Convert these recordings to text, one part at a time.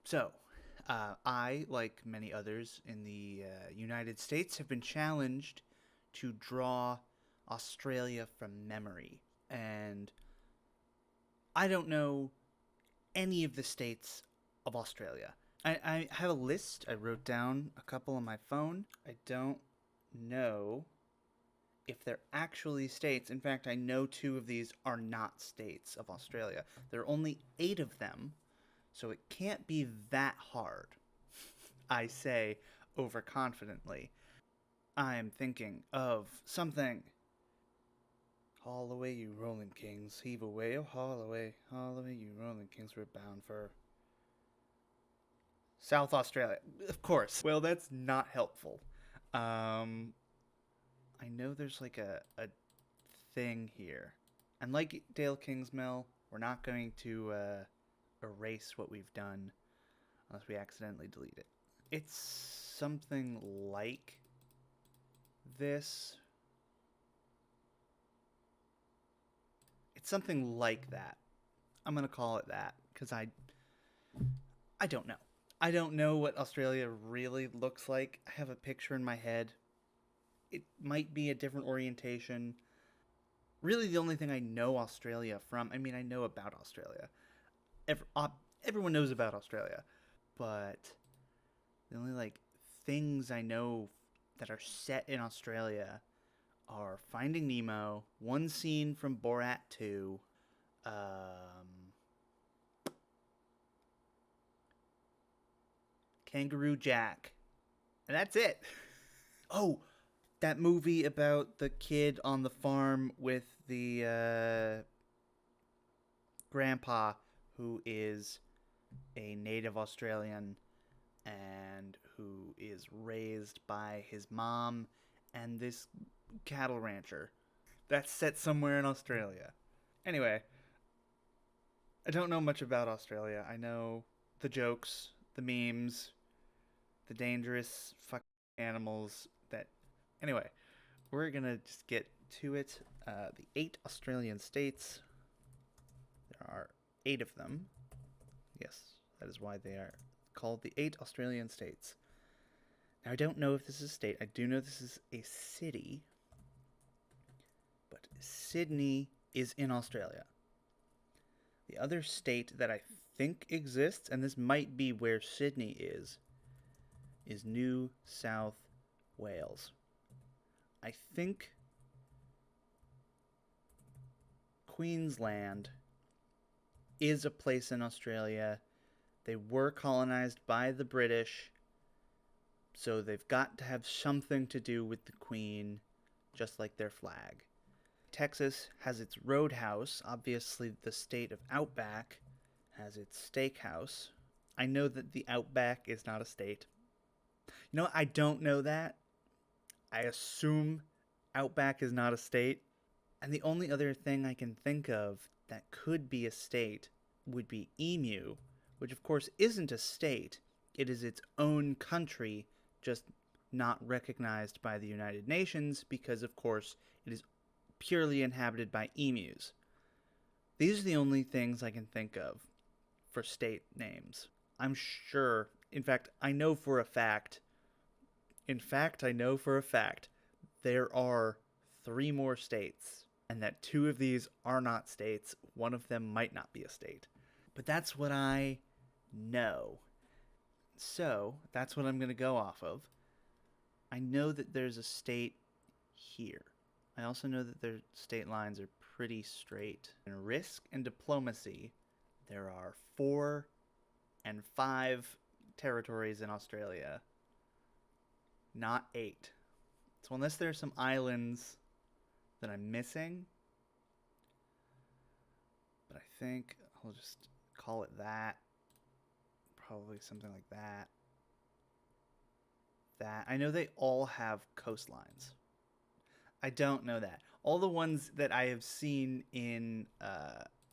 So, I, like many others in the United States, have been challenged to draw Australia from memory. And I don't know any of the states of Australia. I have a list. I wrote down a couple on my phone. I don't know if they're actually states. In fact, I know two of these are not states of Australia. There are only 8 of them, so it can't be that hard. I say overconfidently. I'm thinking of something. Haul away, you rolling kings. Heave away, oh, haul away, you rolling kings. We're bound for South Australia. Of course. Well, that's not helpful. I know there's like a thing here. And like Dale Kingsmill, we're not going to erase what we've done unless we accidentally delete it. It's something like this. It's something like that. I'm going to call it that because I don't know. I don't know what Australia really looks like. I have a picture in my head. It might be a different orientation. Really, the only thing I know Australia from, I mean, I know about Australia. Everyone knows about Australia. But the only, like, things I know that are set in Australia are Finding Nemo, one scene from Borat 2, Kangaroo Jack, and that's it. Oh, that movie about the kid on the farm with the grandpa who is a native Australian and who is raised by his mom and this cattle rancher. That's set somewhere in Australia. Anyway, I don't know much about Australia. I know the jokes, the memes, the dangerous fucking animals that. Anyway, we're gonna just get to it. The 8 Australian states. There are 8 of them. Yes, that is why they are called the 8 Australian states. Now, I don't know if this is a state. I do know this is a city. But Sydney is in Australia. The other state that I think exists, and this might be where Sydney is New South Wales. I think Queensland is a place in Australia. They were colonized by the British, so they've got to have something to do with the Queen, just like their flag. Texas has its roadhouse. Obviously, the state of Outback has its steakhouse. I know that the Outback is not a state. You know, I don't know that. I assume Outback is not a state. And the only other thing I can think of that could be a state would be Emu, which of course isn't a state. It is its own country, just not recognized by the United Nations because, of course, it is purely inhabited by emus. These are the only things I can think of for state names. I'm sure, in fact, I know for a fact, there are 3 more states, and that 2 of these are not states. One of them might not be a state. But that's what I know. So, that's what I'm going to go off of. I know that there's a state here. I also know that their state lines are pretty straight. In risk and diplomacy, there are 4 and 5 territories in Australia, not 8. So unless there are some islands that I'm missing, but I think I'll just call it that. Probably something like that. I know they all have coastlines. I don't know that. All the ones that I have seen in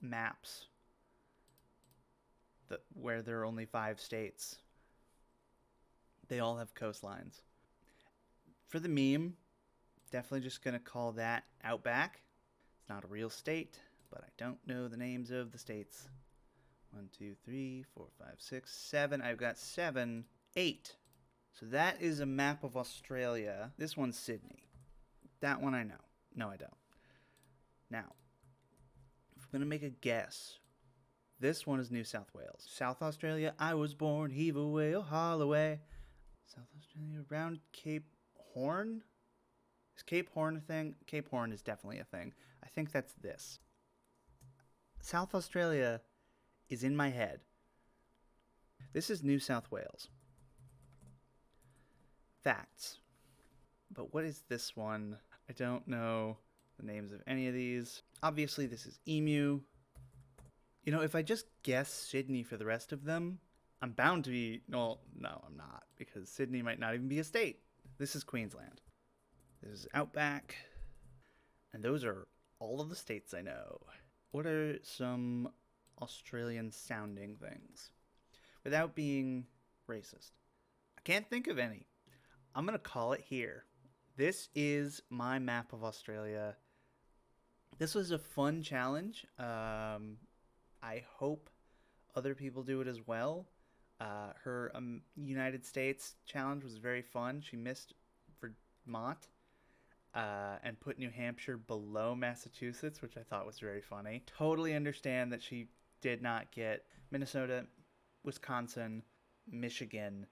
maps where there are only 5 states, they all have coastlines. For the meme, definitely just going to call that Outback. It's not a real state, but I don't know the names of the states 1, 2, 3, 4, 5, 6, 7. I've got 7, 8. So that is a map of Australia. This one's Sydney. That one I know. No, I don't. Now, if I'm going to make a guess, this one is New South Wales. South Australia, I was born, heave away, oh, haul away. South Australia, around Cape Horn? Is Cape Horn a thing? Cape Horn is definitely a thing. I think that's this. South Australia is in my head. This is New South Wales. Facts. But what is this one? I don't know the names of any of these. Obviously, this is Emu. You know, if I just guess Sydney for the rest of them, I'm bound to be... Well, no, I'm not, because Sydney might not even be a state. This is Queensland. This is Outback. And those are all of the states I know. What are some Australian-sounding things? Without being racist. I can't think of any. I'm going to call it here. This is my map of Australia. This was a fun challenge. I hope other people do it as well. Her United States challenge was very fun. She missed Vermont and put New Hampshire below Massachusetts, which I thought was very funny. Totally understand that she did not get Minnesota, Wisconsin, Michigan.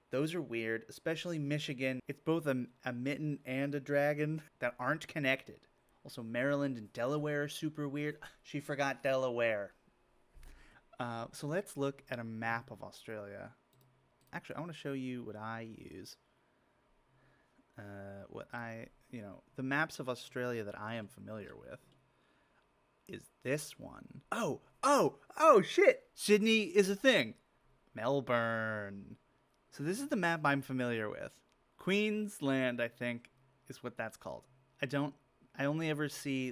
Those are weird, especially Michigan. It's both a mitten and a dragon that aren't connected. Also, Maryland and Delaware are super weird. She forgot Delaware. So let's look at a map of Australia. Actually, I want to show you what I use. The maps of Australia that I am familiar with is this one. Oh, shit! Sydney is a thing. Melbourne. So this is the map I'm familiar with. Queensland, I think, is what that's called. I only ever see,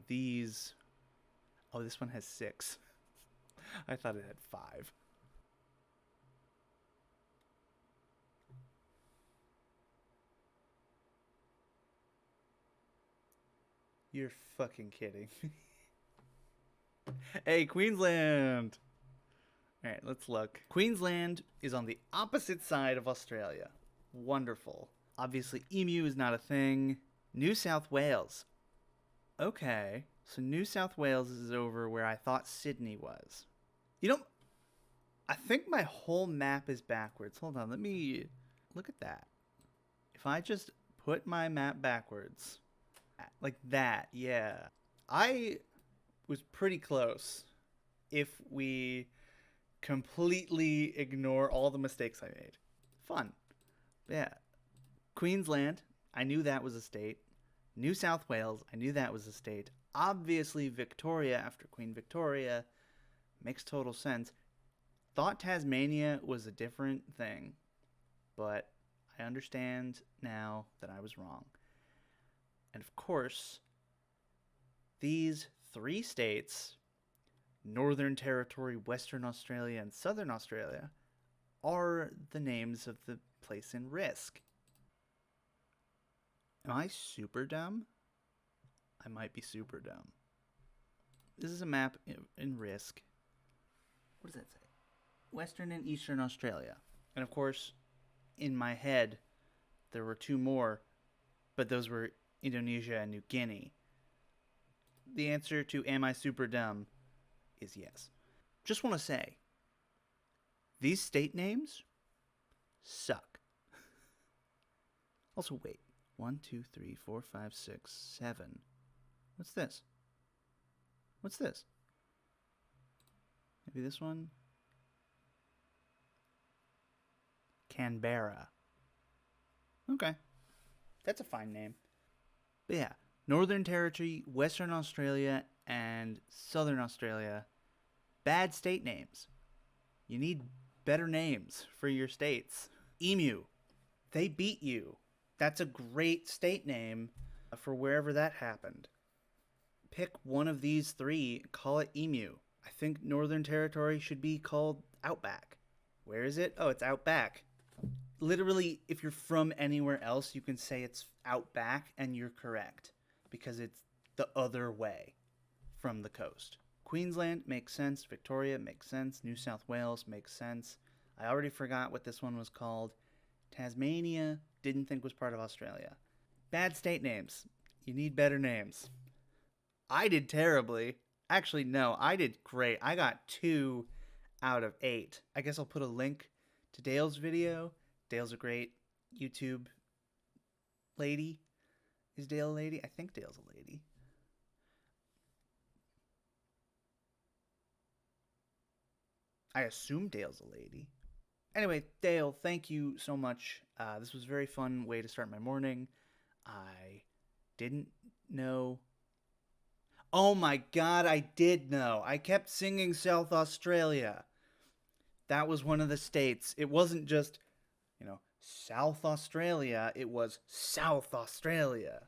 these. Oh, this one has 6. I thought it had 5. You're fucking kidding. Hey, Queensland! Alright, let's look. Queensland is on the opposite side of Australia. Wonderful. Obviously, emu is not a thing. New South Wales. Okay, so New South Wales is over where I thought Sydney was. You know, I think my whole map is backwards. Hold on, let me look at that. If I just put my map backwards, like that, yeah. I was pretty close if we completely ignore all the mistakes I made. Fun. Yeah. Queensland, I knew that was a state. New South Wales, I knew that was a state. Obviously, Victoria after Queen Victoria makes total sense. Thought Tasmania was a different thing, but I understand now that I was wrong. And of course, these 3 states, Northern Territory, Western Australia, and Southern Australia, are the names of the place in Risk. Am I super dumb? I might be super dumb. This is a map in Risk. What does that say? Western and Eastern Australia. And of course, in my head, there were 2 more, but those were Indonesia and New Guinea. The answer to am I super dumb is yes. Just want to say, these state names suck. Also, wait. 1, 2, 3, 4, 5, 6, 7. What's this? What's this? Maybe this one? Canberra. Okay. That's a fine name. But yeah, Northern Territory, Western Australia, and Southern Australia. Bad state names. You need better names for your states. Emu. They beat you. That's a great state name for wherever that happened. Pick one of these 3, call it Emu. I think Northern Territory should be called Outback. Where is it? Oh, it's Outback. Literally, if you're from anywhere else, you can say it's Outback and you're correct because it's the other way from the coast. Queensland makes sense. Victoria makes sense. New South Wales makes sense. I already forgot what this one was called. Tasmania, didn't think was part of Australia. Bad state names. You need better names. I did terribly. Actually, no, I did great. I got 2 out of 8. I guess I'll put a link to Dale's video. Dale's a great YouTube lady. Is Dale a lady? I think Dale's a lady. I assume Dale's a lady. Anyway, Dale, thank you so much. This was a very fun way to start my morning. I didn't know. Oh my god, I did know. I kept singing South Australia. That was one of the states. It wasn't just, South Australia. It was South Australia.